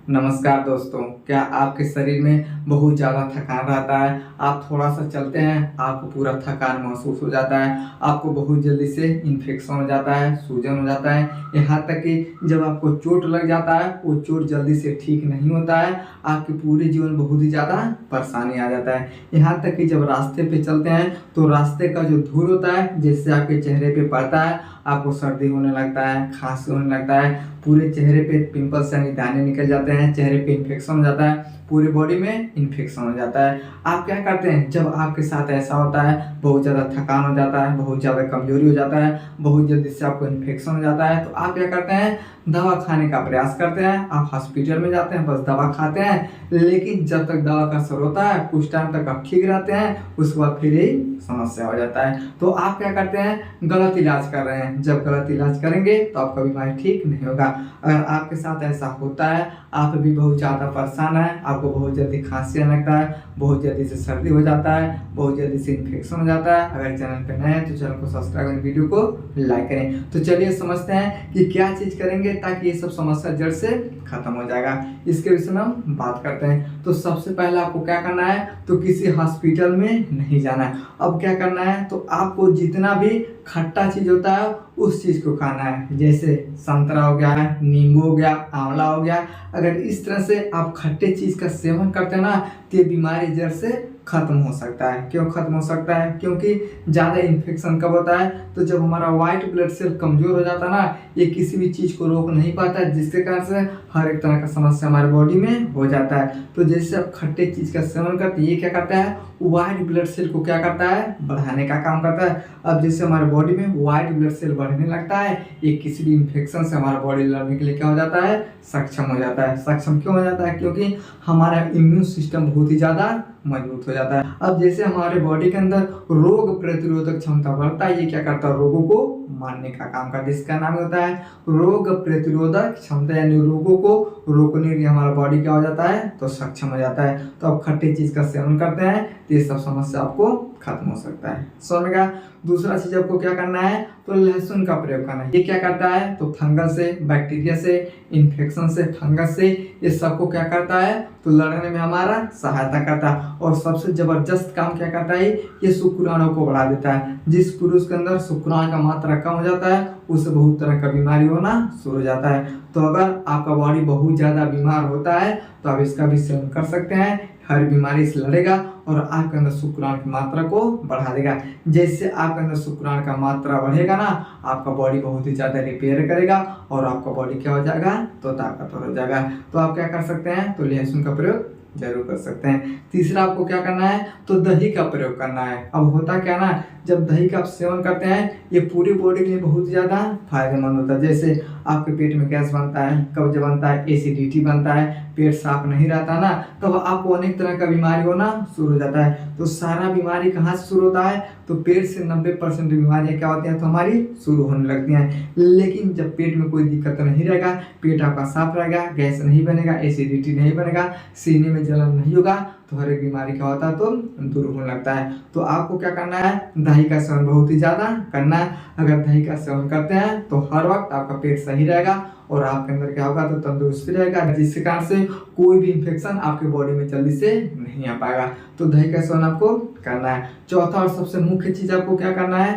नमस्कार दोस्तों, क्या आपके शरीर में बहुत ज़्यादा थकान रहता है? आप थोड़ा सा चलते हैं, आपको पूरा थकान महसूस हो जाता है, आपको बहुत जल्दी से इन्फेक्शन हो जाता है, सूजन हो जाता है, यहाँ तक कि जब आपको चोट लग जाता है, वो चोट जल्दी से ठीक नहीं होता है, आपके पूरे जीवन में बहुत ही ज़्यादा परेशानी आ जाता है। यहाँ तक कि जब रास्ते पे चलते हैं तो रास्ते का जो धूल होता है जिससे आपके चेहरे पे पड़ता है, आपको सर्दी होने लगता है, खांसी होने लगता है, पूरे चेहरे पे पिंपल्स यानी दाने निकल जाते हैं, चेहरे पे इन्फेक्शन हो जाता है, पूरी बॉडी में इन्फेक्शन हो जाता है। आप क्या करते हैं जब आपके साथ ऐसा होता है? बहुत ज़्यादा थकान हो जाता है, बहुत ज़्यादा कमजोरी हो जाता है, बहुत जल्दी से आपको इन्फेक्शन हो जाता है, तो आप क्या करते हैं? दवा खाने का प्रयास करते हैं, आप हॉस्पिटल में जाते हैं, बस दवा खाते हैं। लेकिन जब तक दवा का असर होता है कुछ टाइम तक आप ठीक रहते हैं, उसके बाद फिर यही समस्या हो जाता है। तो आप क्या करते हैं? गलत इलाज कर रहे हैं। जब गलत इलाज करेंगे तो आपका बीमारी ठीक नहीं होगा। अगर आपके साथ ऐसा होता है, आप भी बहुत ज़्यादा परेशान है, आपको बहुत जल्दी खांसी आने लगता है, बहुत जल्दी से सर्दी हो जाता है, बहुत जल्दी से इन्फेक्शन हो जाता है, अगर चैनल पे नए हैं तो चैनल को सब्सक्राइब करें, वीडियो को लाइक करें। तो चलिए समझते हैं कि क्या चीज़ करेंगे ताकि ये सब समस्या जड़ से खत्म हो जाएगा। इसके विषय में हम बात करते हैं। तो सबसे पहले आपको क्या करना है? तो किसी हॉस्पिटल में नहीं जाना है। अब क्या करना है? तो आपको जितना भी खट्टा चीज होता है उस चीज को खाना है, जैसे संतरा हो गया, नींबू हो गया, आंवला हो गया। अगर इस तरह से आप खट्टे चीज का सेवन करते हैं ना तो ये बीमारी जड़ से खत्म हो सकता है। क्यों खत्म हो सकता है? क्योंकि ज़्यादा इन्फेक्शन कब होता है? तो जब हमारा व्हाइट ब्लड सेल कमजोर हो जाता है ना, ये किसी भी चीज़ को रोक नहीं पाता है, जिसके कारण से हर एक तरह का समस्या हमारे बॉडी में हो जाता है। तो जैसे आप खट्टे चीज़ का सेवन करते हैं, ये क्या करता है? व्हाइट ब्लड सेल को क्या करता है? बढ़ाने का काम करता है। अब जैसे हमारे बॉडी में व्हाइट ब्लड सेल बढ़ने लगता है, ये किसी भी इन्फेक्शन से हमारा बॉडी लड़ने के लिए क्या हो जाता है? सक्षम हो जाता है। सक्षम क्यों हो जाता है? क्योंकि हमारा इम्यून सिस्टम बहुत ही ज़्यादा मजबूत हो जाता है। अब जैसे हमारे बॉडी के अंदर रोग प्रतिरोधक क्षमता बढ़ता है, ये क्या करता है? रोगों को मारने का काम करता है। इसका नाम होता है रोग प्रतिरोधक क्षमता, यानी रोगों को रोकने के लिए हमारा बॉडी क्या हो जाता है? तो सक्षम हो जाता है। तो आप खट्टी चीज का सेवन करते हैं तो ये सब समस्या आपको खत्म हो सकता है। समझ में? दूसरा चीज आपको क्या करना है? तो लहसुन का प्रयोग करना है। ये क्या करता है? तो फंगस से, बैक्टीरिया से, इन्फेक्शन से, फंगस से, ये सबको क्या करता है? तो लड़ने में हमारा सहायता करता है। और सबसे जबरदस्त काम क्या करता है? ये शुक्राणु को बढ़ा देता है। जिस पुरुष के अंदर शुक्राणु का मात्रा कम हो जाता है उससे बहुत तरह का बीमारी होना शुरू हो जाता है। तो अगर आपका बॉडी बहुत ज्यादा बीमार होता है तो आप इसका भी सेवन कर सकते हैं। हर बीमारी से लड़ेगा और आपके अंदर शुक्राणु की मात्रा को बढ़ा देगा। जैसे आपके अंदर शुक्राणु का मात्रा बढ़ेगा ना, आपका बॉडी बहुत ही ज़्यादा रिपेयर करेगा और आपका बॉडी क्या हो जाएगा? तो ताकतवर हो जाएगा। तो आप क्या कर सकते हैं? तो लहसुन का प्रयोग जरूर कर सकते हैं। तीसरा आपको क्या करना है? तो दही का प्रयोग करना है। अब होता क्या ना, जब दही का आप सेवन करते हैं ये पूरी बॉडी के लिए बहुत ज़्यादा फायदेमंद होता है। जैसे आपके पेट में गैस बनता है, कब्ज बनता है, एसिडिटी बनता है, पेट साफ नहीं रहता ना, तब आपको अनेक तरह का बीमारी होना शुरू हो जाता है। तो सारा बीमारी कहाँ से शुरू होता है? तो पेट से 90% बीमारियाँ क्या होती हैं? तो हमारी शुरू होने लगती हैं। लेकिन जब पेट में कोई दिक्कत नहीं रहेगा, पेट आपका साफ रहेगा, गैस नहीं बनेगा, एसिडिटी नहीं बनेगा, सीने में जलन नहीं होगा, तो हर एक बीमारी क्या होता है? तो दूर होने लगता है। तो आपको क्या करना है? दही का सेवन बहुत ही ज़्यादा करना है। अगर दही का सेवन करते हैं तो हर वक्त आपका पेट सही रहेगा और आपके अंदर क्या होगा? तो तंदुरुस्ती रहेगा, जिसके कारण से कोई भी इन्फेक्शन आपके बॉडी में जल्दी से नहीं आ पाएगा। तो दही का सेवन आपको करना है। चौथा और सबसे मुख्य चीज आपको क्या करना है?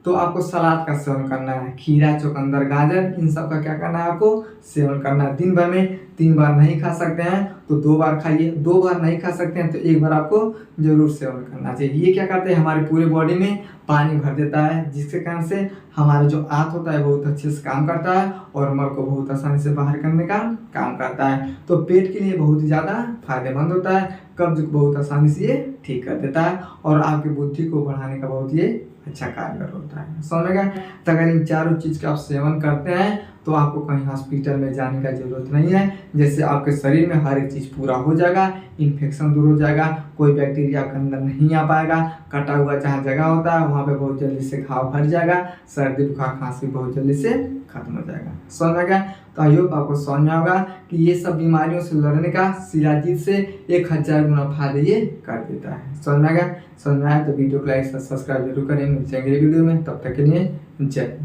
तो आपको सलाद का सेवन करना है। खीरा, चुकंदर, गाजर, इन सब का क्या करना है? आपको सेवन करना है। दिन भर में 3 बार नहीं खा सकते हैं तो 2 बार खाइए। 2 बार नहीं खा सकते हैं तो 1 बार आपको जरूर सेवन करना चाहिए। ये क्या करते हैं? हमारे पूरे बॉडी में पानी भर देता है, जिसके कारण से हमारा जो आंत होता है बहुत अच्छे से काम करता है और मल को बहुत आसानी से बाहर करने का काम करता है। तो पेट के लिए बहुत ही ज़्यादा फायदेमंद होता है। कब्ज को बहुत आसानी से ये ठीक कर देता है और आपकी बुद्धि को बढ़ाने का बहुत ये अच्छा कारगर होता है। समझ में गया? तो अगर इन चारों चीज़ का आप सेवन करते हैं तो आपको कहीं हॉस्पिटल में जाने का जरूरत नहीं है। जैसे आपके शरीर में हर एक चीज़ पूरा हो जाएगा, इन्फेक्शन दूर हो जाएगा, कोई बैक्टीरिया आपके अंदर नहीं आ पाएगा, कटा हुआ जहाँ जगह होता है वहाँ पे बहुत जल्दी से घाव भर जाएगा, सर्दी बुखार खांसी बहुत जल्दी से खत्म हो जाएगा। समझ में गया? तो आई होप आपको समझ में होगा कि ये सब बीमारियों से लड़ने का शिलाजीत से 1000 गुना फायदा ये कर देता है। समझ में आ गया? समझ में आया तो वीडियो को लाइक सब्सक्राइब जरूर करें। मिलते हैं अगले वीडियो में, तब तक के लिए जय।